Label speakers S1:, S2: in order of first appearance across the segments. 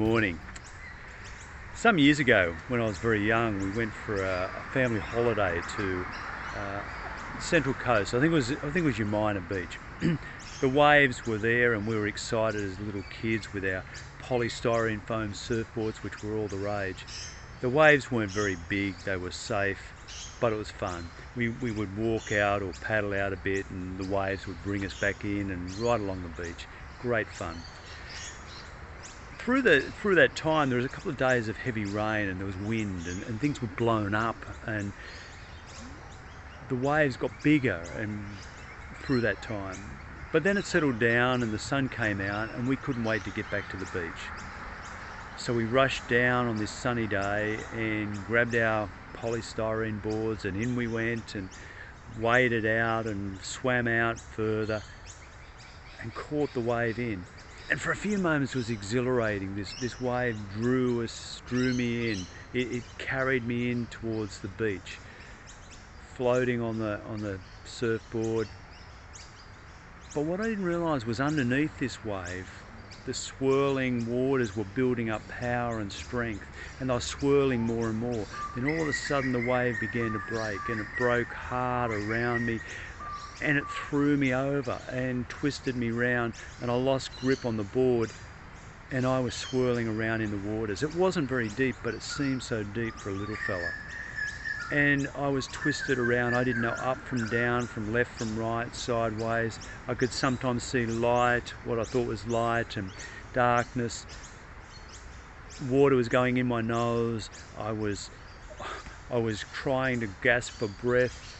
S1: morning. Some years ago, when I was very young, we went for a family holiday to Central Coast. I think it was Umina Beach. The waves were there, and we were excited as little kids with our polystyrene foam surfboards, which were all the rage. The waves weren't very big; they were safe, but it was fun. We would walk out or paddle out a bit, and the waves would bring us back in and right along the beach. Great fun. Through that time, there was a couple of days of heavy rain, and there was wind, and things were blown up, and the waves got bigger and through that time. But then it settled down and the sun came out, and we couldn't wait to get back to the beach. So we rushed down on this sunny day and grabbed our polystyrene boards, and in we went and waded out and swam out further and caught the wave in. And for a few moments it was exhilarating. This wave drew me in. It carried me in towards the beach, floating on the surfboard. But what I didn't realise was underneath this wave, the swirling waters were building up power and strength, and they were swirling more and more. Then all of a sudden the wave began to break, and it broke hard around me, and it threw me over and twisted me round, and I lost grip on the board, and I was swirling around in the waters. It wasn't very deep, but it seemed so deep for a little fella. And I was twisted around. I didn't know up from down, from left from right, sideways. I could sometimes see light, what I thought was light, and darkness. Water was going in my nose. I was trying to gasp for breath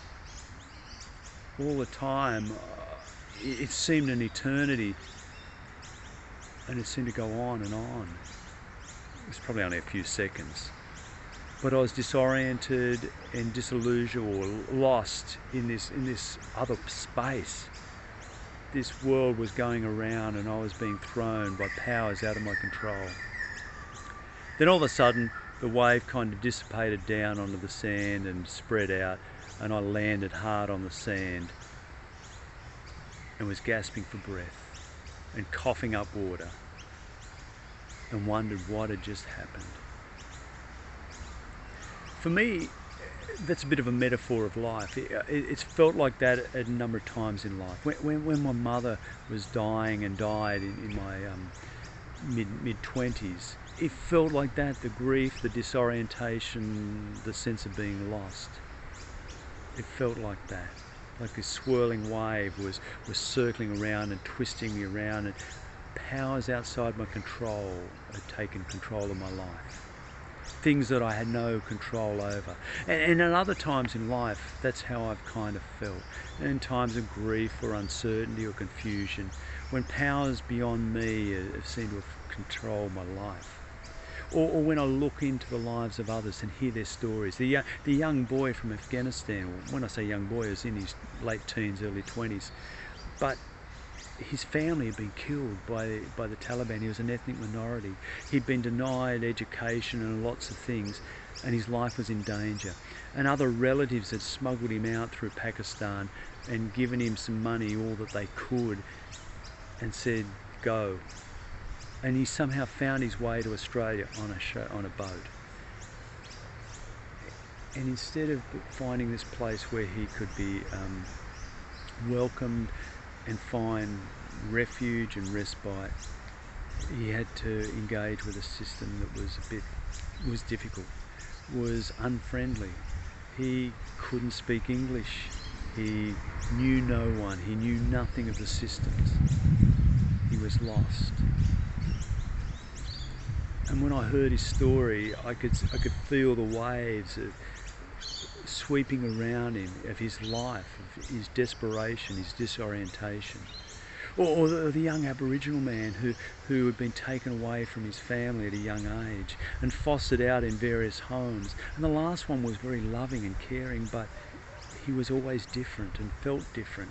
S1: all the time. It seemed an eternity, and it seemed to go on and on. It was probably only a few seconds. But I was disoriented and disillusioned or lost in this other space. This world was going around, and I was being thrown by powers out of my control. Then all of a sudden, the wave kind of dissipated down onto the sand and spread out, and I landed hard on the sand and was gasping for breath and coughing up water and wondered what had just happened. For me, that's a bit of a metaphor of life. It's felt like that a number of times in life. When my mother was dying and died in my mid-20s, it felt like that, the grief, the disorientation, the sense of being lost. It felt like that, like this swirling wave was circling around and twisting me around, and powers outside my control had taken control of my life. Things that I had no control over. And at other times in life, that's how I've kind of felt. In times of grief or uncertainty or confusion, when powers beyond me have seemed to have controlled my life. Or when I look into the lives of others and hear their stories. The young boy from Afghanistan, or when I say young boy, he was in his late teens, early 20s, but his family had been killed by the Taliban. He was an ethnic minority. He'd been denied education and lots of things, and his life was in danger. And other relatives had smuggled him out through Pakistan and given him some money, all that they could, and said, go. And he somehow found his way to Australia on a boat. And instead of finding this place where he could be welcomed and find refuge and respite, he had to engage with a system that was difficult, was unfriendly. He couldn't speak English. He knew no one. He knew nothing of the systems. He was lost. And when I heard his story, I could feel the waves sweeping around him, of his life, of his desperation, his disorientation. Or the young Aboriginal man who had been taken away from his family at a young age and fostered out in various homes. And the last one was very loving and caring, but he was always different and felt different.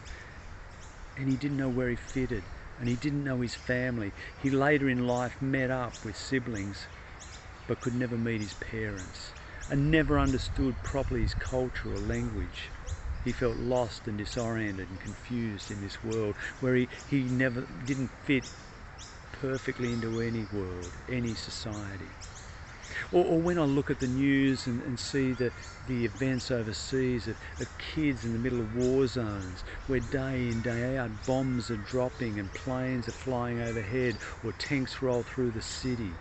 S1: And he didn't know where he fitted, and he didn't know his family. He later in life met up with siblings, but could never meet his parents, and never understood properly his culture or language. He felt lost and disoriented and confused in this world where he never didn't fit perfectly into any world, any society. Or when I look at the news and see the events overseas of kids in the middle of war zones where day in, day out bombs are dropping and planes are flying overhead or tanks roll through the city,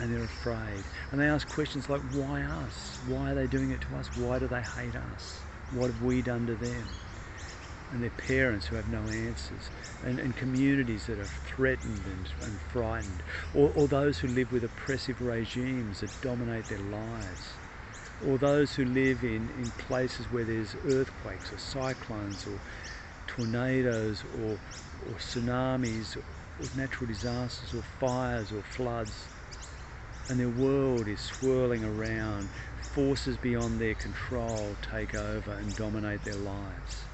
S1: and they're afraid. And they ask questions like, why us? Why are they doing it to us? Why do they hate us? What have we done to them? And their parents who have no answers, and communities that are threatened and frightened, or those who live with oppressive regimes that dominate their lives, or those who live in places where there's earthquakes or cyclones or tornadoes or tsunamis or natural disasters or fires or floods, and their world is swirling around. Forces beyond their control take over and dominate their lives.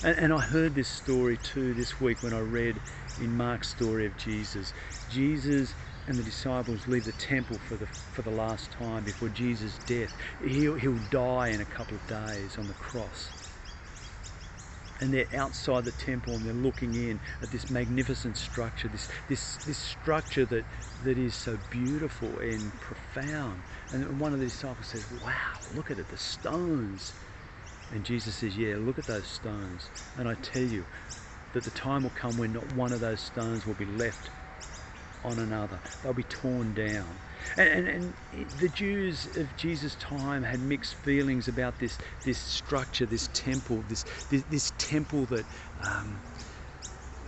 S1: And I heard this story too this week when I read in Mark's story of Jesus. Jesus and the disciples leave the temple for the last time before Jesus' death. He'll die in a couple of days on the cross. And they're outside the temple and they're looking in at this magnificent structure, this structure that is so beautiful and profound. And one of the disciples says, wow, look at it, the stones. And Jesus says, yeah, look at those stones. And I tell you that the time will come when not one of those stones will be left on another. They'll be torn down. And the Jews of Jesus' time had mixed feelings about this structure, this temple, this temple that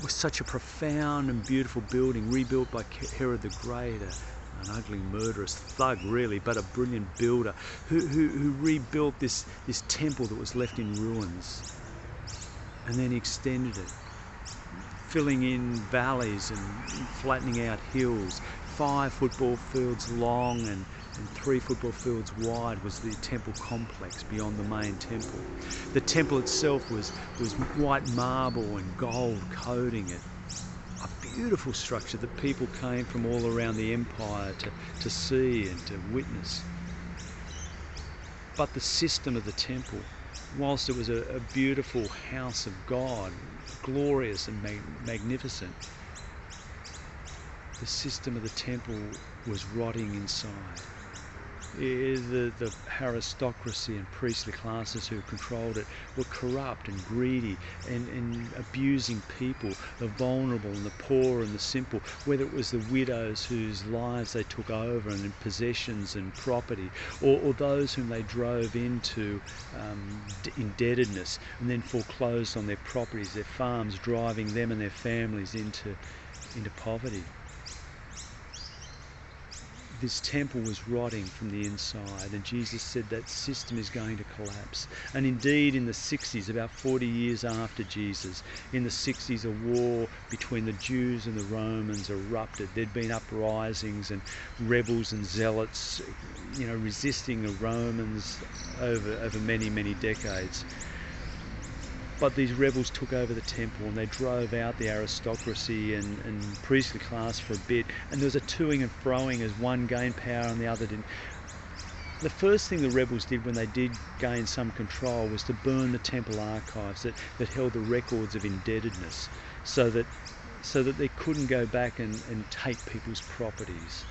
S1: was such a profound and beautiful building, rebuilt by Herod the Great, an ugly, murderous thug really, but a brilliant builder who rebuilt this temple that was left in ruins, and then extended it, filling in valleys and flattening out hills. 5 football fields long and 3 football fields wide was the temple complex beyond the main temple. The temple itself was white marble and gold coating it. A beautiful structure that people came from all around the empire to see and to witness. But the system of the temple, whilst it was a beautiful house of God, glorious and magnificent, the system of the temple was rotting inside. The aristocracy and priestly classes who controlled it were corrupt and greedy and abusing people, the vulnerable and the poor and the simple, whether it was the widows whose lives they took over and in possessions and property, or those whom they drove into indebtedness and then foreclosed on their properties, their farms, driving them and their families into poverty. This temple was rotting from the inside, and Jesus said that system is going to collapse. And indeed, in the 60s, about 40 years after Jesus, in the 60s, a war between the Jews and the Romans erupted. There'd been uprisings and rebels and zealots, resisting the Romans over many, many decades. But these rebels took over the temple and they drove out the aristocracy and priestly class for a bit, and there was a toing and froing as one gained power and the other didn't. The first thing the rebels did when they did gain some control was to burn the temple archives that held the records of indebtedness, so that they couldn't go back and take people's properties.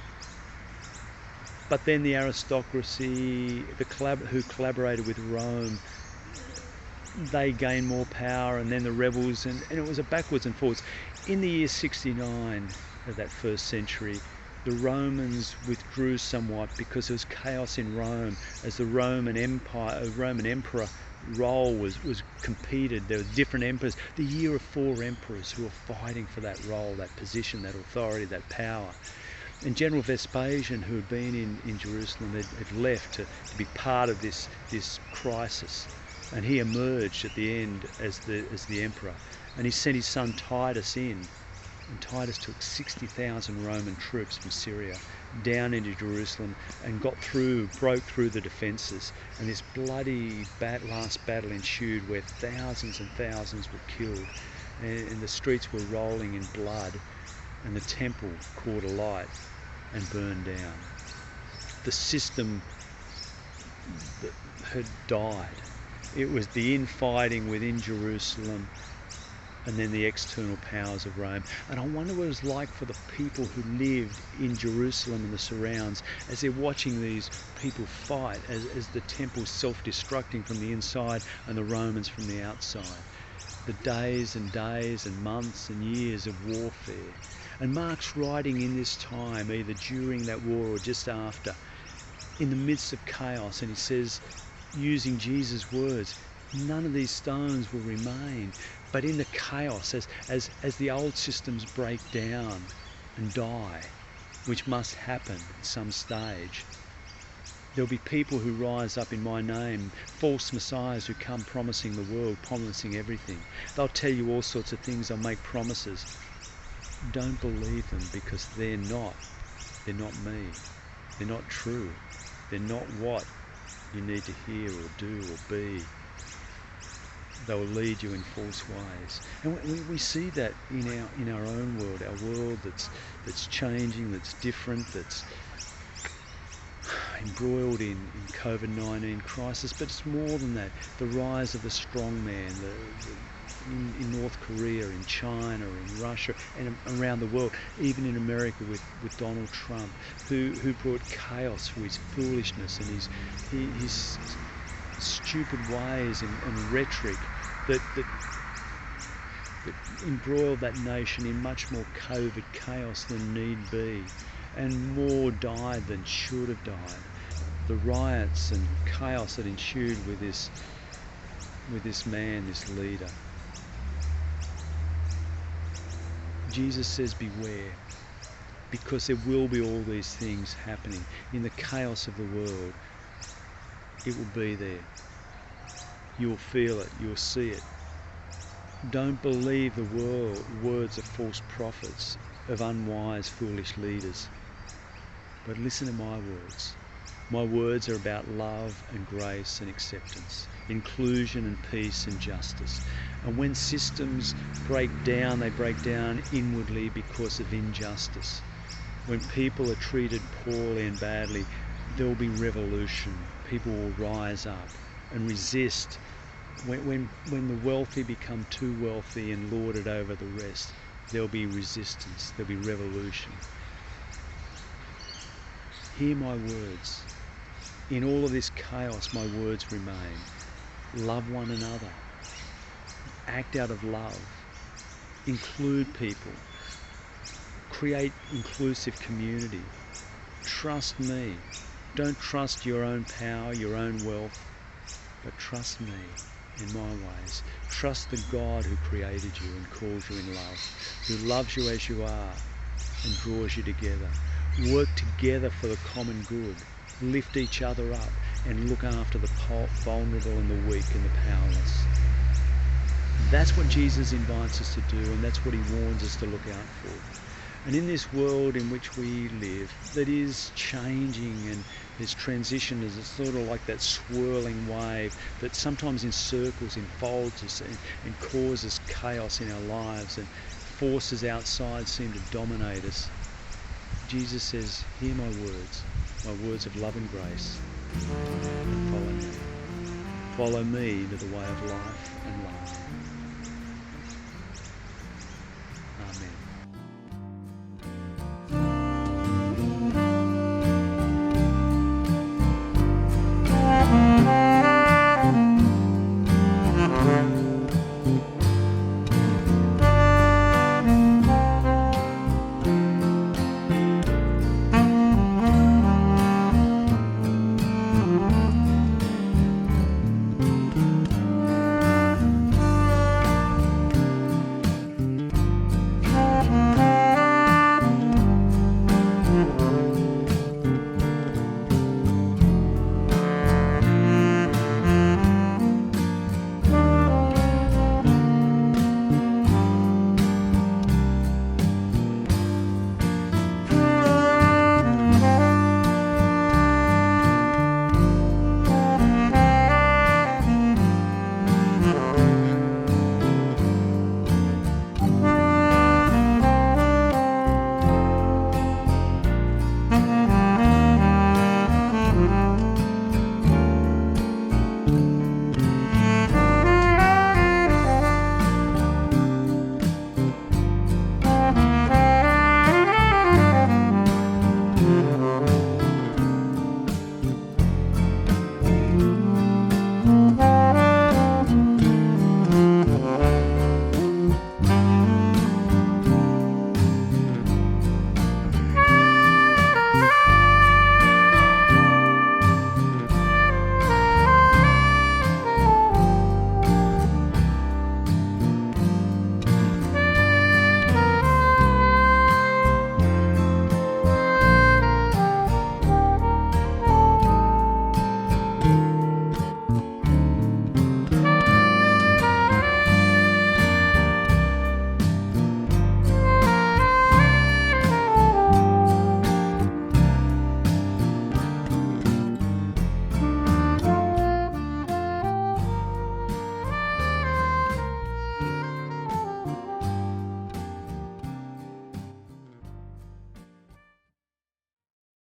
S1: But then the aristocracy, who collaborated with Rome, they gained more power, and then the rebels, and it was a backwards and forwards. In the year 69 of that first century, the Romans withdrew somewhat because there was chaos in Rome as the Roman emperor role was competed. There were different emperors, the year of 4 emperors who were fighting for that role, that position, that authority, that power. And General Vespasian, who had been in Jerusalem, had left to be part of this crisis. And he emerged at the end as the emperor, and he sent his son Titus in, and Titus took 60,000 Roman troops from Syria down into Jerusalem and broke through the defences, and this bloody last battle ensued where thousands and thousands were killed, and the streets were rolling in blood, and the temple caught alight and burned down. The system that had died. It was the infighting within Jerusalem and then the external powers of Rome. And I wonder what it was like for the people who lived in Jerusalem and the surrounds as they're watching these people fight, as the temple's self-destructing from the inside and the Romans from the outside. The days and days and months and years of warfare. And Mark's writing in this time, either during that war or just after, in the midst of chaos, and he says, using Jesus' words, none of these stones will remain. But in the chaos, as the old systems break down and die, which must happen at some stage, there'll be people who rise up in my name, false messiahs who come promising the world, promising everything. They'll tell you all sorts of things, they'll make promises. Don't believe them, because they're not me. They're not true. They're not what you need to hear or do or be. They will lead you in false ways. And we see that in our own world, our world that's changing, that's different, that's embroiled in COVID-19 crisis, but it's more than that. The rise of the strongman, in North Korea, in China, in Russia, and around the world, even in America with Donald Trump, who brought chaos through his foolishness and his stupid ways and rhetoric that embroiled that nation in much more COVID chaos than need be, and more died than should have died. The riots and chaos that ensued with this man, this leader. Jesus says, beware, because there will be all these things happening. In the chaos of the world, it will be there. You'll feel it, you'll see it. Don't believe the words of false prophets, of unwise, foolish leaders. But listen to my words. My words are about love and grace and acceptance, inclusion and peace and justice. And when systems break down, they break down inwardly because of injustice. When people are treated poorly and badly, there will be revolution. People will rise up and resist. When the wealthy become too wealthy and lord it over the rest, there'll be resistance, there'll be revolution. Hear my words. In all of this chaos, my words remain. Love one another. Act out of love. Include people. Create inclusive community. Trust me. Don't trust your own power, your own wealth, but trust me in my ways. Trust the God who created you and calls you in love, who loves you as you are and draws you together. Work together for the common good. Lift each other up and look after the vulnerable and the weak and the powerless. That's what Jesus invites us to do, and that's what he warns us to look out for. And in this world in which we live, that is changing and there's transition, it's sort of like that swirling wave that sometimes encircles, enfolds us and causes chaos in our lives, and forces outside seem to dominate us. Jesus says, hear my words of love and grace, and follow me. Follow me into the way of life and love.